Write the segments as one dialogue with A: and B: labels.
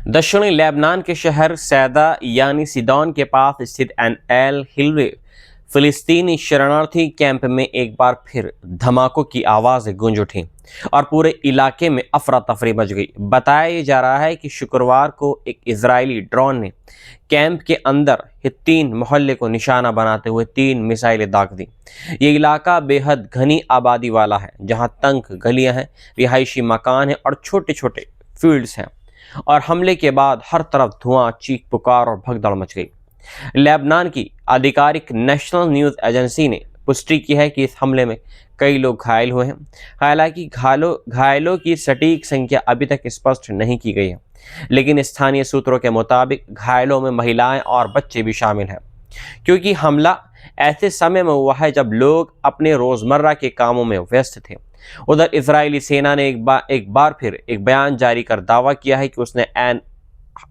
A: दक्षिणी लेबनान के शहर सैदा यानी सिदोन के पास स्थित एन एल हिल्वे फिलिस्तीनी शरणार्थी कैंप में एक बार फिर धमाकों की आवाज़ें गूंज उठी और पूरे इलाके में अफरा तफरी मच गई। बताया जा रहा है कि शुक्रवार को एक इजरायली ड्रोन ने कैंप के अंदर हित्तीन मोहल्ले को निशाना बनाते हुए 3 मिसाइलें दाग दी। ये इलाका बेहद घनी आबादी वाला है, जहां तंग गलियां हैं, रिहायशी मकान हैं और छोटे छोटे फील्ड्स हैं। और हमले के बाद हर तरफ धुआं, चीख पुकार और भगदड़ मच गई। लेबनान की आधिकारिक नेशनल न्यूज़ एजेंसी ने पुष्टि की है कि इस हमले में कई लोग घायल हुए हैं। हालांकि घायलों की सटीक संख्या अभी तक स्पष्ट नहीं की गई है, लेकिन स्थानीय सूत्रों के मुताबिक घायलों में महिलाएं और बच्चे भी शामिल हैं, क्योंकि हमला ऐसे समय में हुआ है जब लोग अपने रोजमर्रा के कामों में व्यस्त थे। उधर इजरायली सेना ने एक बार फिर एक बयान जारी कर दावा किया है कि उसने एन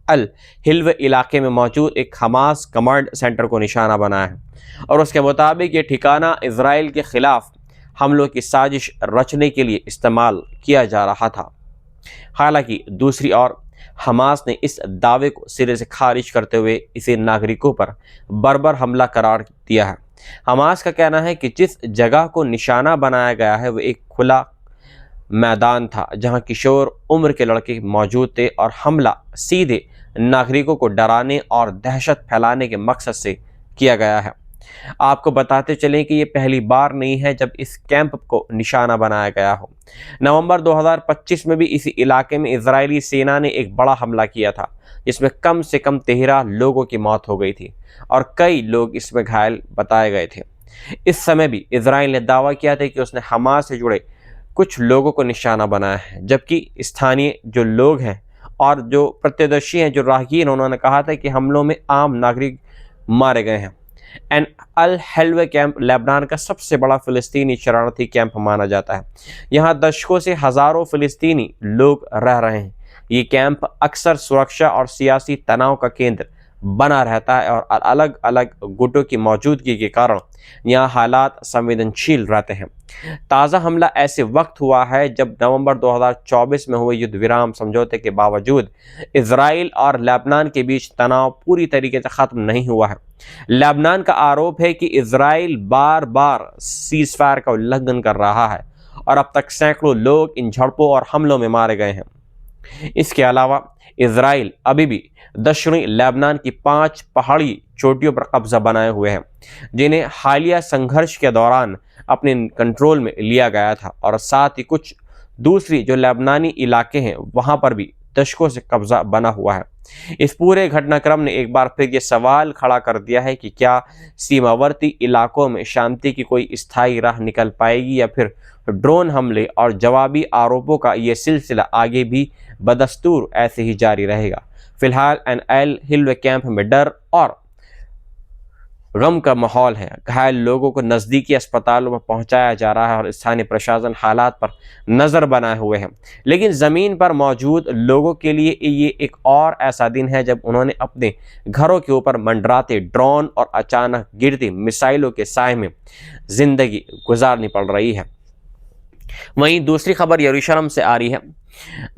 A: अल हिल्व इलाके में मौजूद एक हमास कमांड सेंटर को निशाना बनाया है और उसके मुताबिक ये ठिकाना इजराइल के खिलाफ हमलों की साजिश रचने के लिए इस्तेमाल किया जा रहा था। हालांकि दूसरी ओर हमास ने इस दावे को सिरे से खारिज करते हुए इसे नागरिकों पर बर्बर हमला करार दिया है। हमास का कहना है कि जिस जगह को निशाना बनाया गया है वह एक खुला मैदान था जहां किशोर उम्र के लड़के मौजूद थे और हमला सीधे नागरिकों को डराने और दहशत फैलाने के मकसद से किया गया है। आपको बताते चलें कि ये पहली बार नहीं है जब इस कैंप को निशाना बनाया गया हो। नवंबर 2025 में भी इसी इलाके में इजरायली सेना ने एक बड़ा हमला किया था, जिसमें कम से कम 13 लोगों की मौत हो गई थी और कई लोग इसमें घायल बताए गए थे। इस समय भी इजराइल ने दावा किया था कि उसने हमास से जुड़े कुछ लोगों को निशाना बनाया है, जबकि स्थानीय जो लोग हैं और जो प्रत्यक्षदर्शी हैं, जो राहगीर, उन्होंने कहा था कि हमलों में आम नागरिक मारे गए हैं। एन अल हल्वे कैंप लेबनान का सबसे बड़ा फिलिस्तीनी शरणार्थी कैंप माना जाता है। यहाँ दशकों से हजारों फिलिस्तीनी लोग रह रहे हैं। ये कैंप अक्सर सुरक्षा और सियासी तनाव का केंद्र बना रहता है और अलग अलग गुटों की मौजूदगी के कारण यहाँ हालात संवेदनशील रहते हैं। ताज़ा हमला ऐसे वक्त हुआ है जब नवंबर 2024 में हुए युद्ध विराम समझौते के बावजूद इजराइल और लेबनान के बीच तनाव पूरी तरीके से ख़त्म नहीं हुआ है। लेबनान का आरोप है कि इजराइल बार बार सीज फायर का उल्लंघन कर रहा है और अब तक सैकड़ों लोग इन झड़पों और हमलों में मारे गए हैं। इसके अलावा इजराइल अभी भी दक्षिणी लेबनान की 5 पहाड़ी चोटियों पर कब्जा बनाए हुए हैं, जिन्हें हालिया संघर्ष के दौरान अपने कंट्रोल में लिया गया था, और साथ ही कुछ दूसरी जो लेबनानी इलाके हैं वहां पर भी दशकों से कब्जा बना हुआ है। इस पूरे घटनाक्रम ने एक बार फिर ये सवाल खड़ा कर दिया है कि क्या सीमावर्ती इलाकों में शांति की कोई स्थायी राह निकल पाएगी या फिर ड्रोन हमले और जवाबी आरोपों का ये सिलसिला आगे भी बदस्तूर ऐसे ही जारी रहेगा। फिलहाल एन एल हिल्वे कैंप में डर और गम का माहौल है। घायल लोगों को नज़दीकी अस्पतालों में पहुंचाया जा रहा है और स्थानीय प्रशासन हालात पर नज़र बनाए हुए हैं। लेकिन ज़मीन पर मौजूद लोगों के लिए ये एक और ऐसा दिन है जब उन्होंने अपने घरों के ऊपर मंडराते ड्रोन और अचानक गिरती मिसाइलों के साए में ज़िंदगी गुजारनी पड़ रही है। वहीं दूसरी खबर यरूशलेम से आ रही है,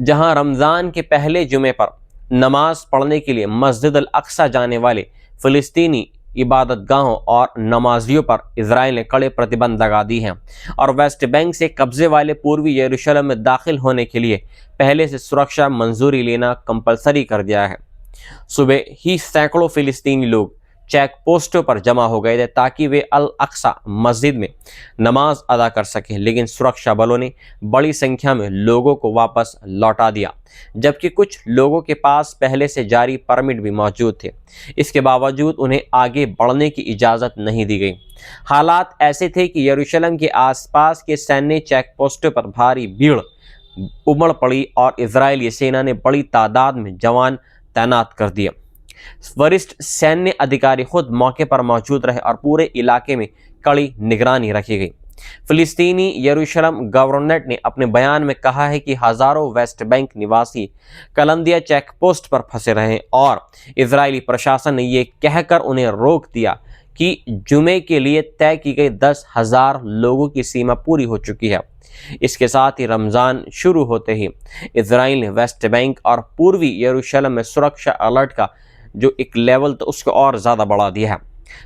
A: जहां रमज़ान के पहले जुमे पर नमाज पढ़ने के लिए मस्जिद अल अक्सा जाने वाले फ़िलिस्तीनी इबादत गाहों और नमाजियों पर इजराइल ने कड़े प्रतिबंध लगा दी हैं और वेस्ट बैंक से कब्जे वाले पूर्वी यरूशलेम में दाखिल होने के लिए पहले से सुरक्षा मंजूरी लेना कंपलसरी कर दिया है। सुबह ही सैकड़ों फिलिस्तीनी लोग चेक पोस्टों पर जमा हो गए थे ताकि वे अल अक्सा मस्जिद में नमाज अदा कर सकें, लेकिन सुरक्षा बलों ने बड़ी संख्या में लोगों को वापस लौटा दिया, जबकि कुछ लोगों के पास पहले से जारी परमिट भी मौजूद थे। इसके बावजूद उन्हें आगे बढ़ने की इजाज़त नहीं दी गई। हालात ऐसे थे कि यरूशलेम के आसपास के सैन्य चेक पोस्टों पर भारी भीड़ उमड़ पड़ी और इजरायली सेना ने बड़ी तादाद में जवान तैनात कर दिए। वरिष्ठ सैन्य अधिकारी खुद मौके पर मौजूद रहे और पूरे इलाके में कड़ी निगरानी रखी गई। फिलिस्तीनी यरूशलेम गवर्नमेंट ने अपने बयान में कहा है कि हजारों वेस्ट बैंक निवासी कलंदिया चेक पोस्ट पर फंसे रहे और इजरायली प्रशासन ने यह कहकर उन्हें रोक दिया कि जुमे के लिए तय की गई 10,000 लोगों की सीमा पूरी हो चुकी है। इसके साथ ही रमज़ान शुरू होते ही इजराइल ने वेस्ट बैंक और पूर्वी यरूशलेम में सुरक्षा अलर्ट का जो एक लेवल था उसको और ज़्यादा बढ़ा दिया है।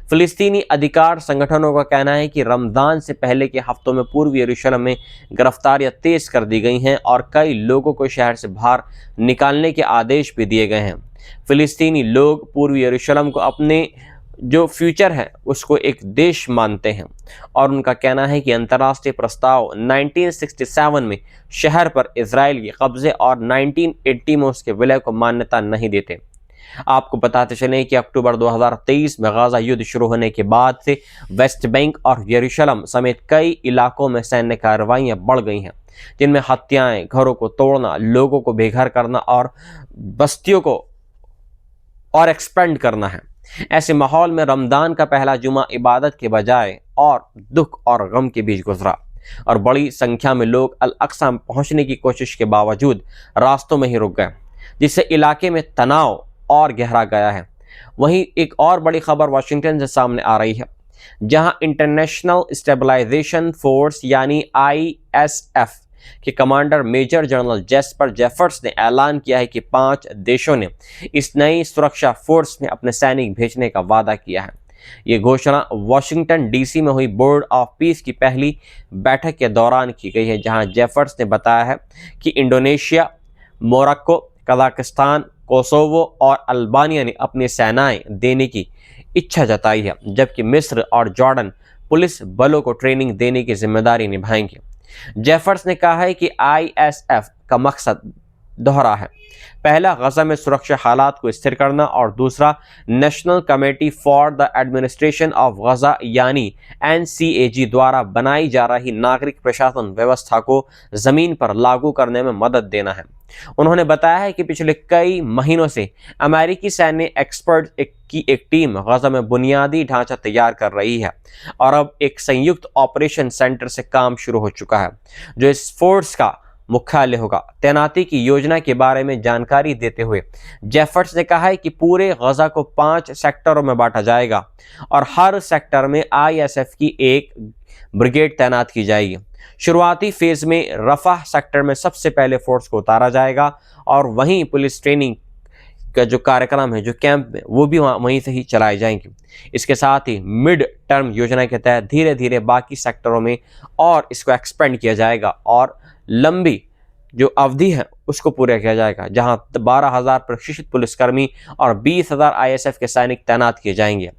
A: फिलिस्तीनी अधिकार संगठनों का कहना है कि रमज़ान से पहले के हफ्तों में पूर्वी यरूशलेम में गिरफ्तारियां तेज कर दी गई हैं और कई लोगों को शहर से बाहर निकालने के आदेश भी दिए गए हैं। फिलिस्तीनी लोग पूर्वी यरूशलेम को अपने जो फ्यूचर है उसको एक देश मानते हैं और उनका कहना है कि अंतर्राष्ट्रीय प्रस्ताव 1967 में शहर पर इजराइल के कब्जे और 1980 में उसके विलय को मान्यता नहीं देते। आपको बताते चलें कि अक्टूबर 2023 में गाजा युद्ध शुरू होने के बाद से वेस्ट बैंक और यरूशलेम समेत कई इलाकों में सैन्य कार्रवाइयां बढ़ गई हैं, जिनमें हत्याएं, घरों को तोड़ना, लोगों को बेघर करना और बस्तियों को और एक्सपेंड करना है। ऐसे माहौल में रमजान का पहला जुमा इबादत के बजाय और दुख और गम के बीच गुजरा और बड़ी संख्या में लोग अल अक्सा पहुंचने की कोशिश के बावजूद रास्तों में ही रुक गए, जिससे इलाके में तनाव और गहरा गया है। वहीं एक और बड़ी खबर वाशिंगटन से सामने आ रही है, जहां इंटरनेशनल स्टेबलाइजेशन फोर्स यानी ISF के commander major general Jasper Jeffers ने ऐलान किया है कि 5 देशों ने इस नई सुरक्षा फोर्स में अपने सैनिक भेजने का वादा किया है। ये घोषणा वाशिंगटन DC में हुई बोर्ड ऑफ पीस की पहली बैठक के दौरान की गई है, जहां जेफर्स ने बताया है कि इंडोनेशिया, मोरक्को, कजाकिस्तान, कोसोवो और अल्बानिया ने अपनी सेनाएं देने की इच्छा जताई है, जबकि मिस्र और जॉर्डन पुलिस बलों को ट्रेनिंग देने की जिम्मेदारी निभाएंगे। जेफर्स ने कहा है कि ISF का मकसद दोहरा है। पहला, गजा में सुरक्षा हालात को स्थिर करना और दूसरा, national committee for the administration of Gaza यानी NCAG द्वारा बनाई जा रही नागरिक प्रशासन व्यवस्था को जमीन पर लागू करने में मदद देना है। उन्होंने बताया है कि पिछले कई महीनों से अमेरिकी सैन्य एक्सपर्ट की एक टीम गजा में बुनियादी ढांचा तैयार कर रही है और अब एक संयुक्त ऑपरेशन सेंटर से काम शुरू हो चुका है, जो इस फोर्स का मुख्यालय होगा। तैनाती की योजना के बारे में जानकारी देते हुए जेफर्स ने कहा है कि पूरे गजा को 5 सेक्टरों में बांटा जाएगा और हर सेक्टर में ISF की एक ब्रिगेड तैनात की जाएगी। शुरुआती फेज में रफा सेक्टर में सबसे पहले फोर्स को उतारा जाएगा और वहीं पुलिस ट्रेनिंग का जो कार्यक्रम है, जो कैंप में, वो भी वहीं से ही चलाए जाएंगे। इसके साथ ही मिड टर्म योजना के तहत धीरे धीरे बाकी सेक्टरों में और इसको एक्सपेंड किया जाएगा और लंबी जो अवधि है उसको पूरा किया जाएगा, जहां 12,000 प्रशिक्षित पुलिसकर्मी और 20,000 ISF के सैनिक तैनात किए जाएंगे।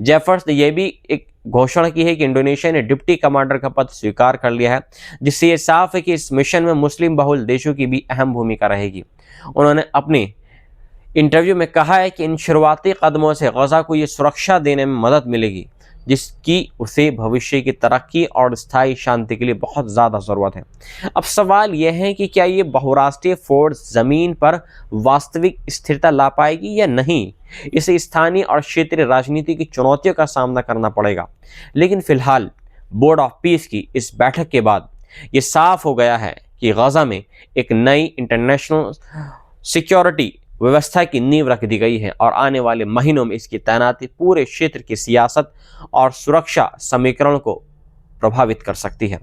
A: जेफर्स ने यह भी एक घोषणा की है कि इंडोनेशिया ने डिप्टी कमांडर का पद स्वीकार कर लिया है, जिससे ये साफ है कि इस मिशन में मुस्लिम बहुल देशों की भी अहम भूमिका रहेगी। उन्होंने अपने इंटरव्यू में कहा है कि इन शुरुआती कदमों से गजा को ये सुरक्षा देने में मदद मिलेगी जिसकी उसे भविष्य की तरक्की और स्थायी शांति के लिए बहुत ज़्यादा ज़रूरत है। अब सवाल यह है कि क्या ये बहुराष्ट्रीय फोर्स ज़मीन पर वास्तविक स्थिरता ला पाएगी या नहीं। इसे स्थानीय और क्षेत्रीय राजनीति की चुनौतियों का सामना करना पड़ेगा, लेकिन फिलहाल बोर्ड ऑफ पीस की इस बैठक के बाद ये साफ हो गया है कि गजा में एक नई इंटरनेशनल सिक्योरिटी व्यवस्था की नींव रख दी गई है और आने वाले महीनों में इसकी तैनाती पूरे क्षेत्र की सियासत और सुरक्षा समीकरण को प्रभावित कर सकती है।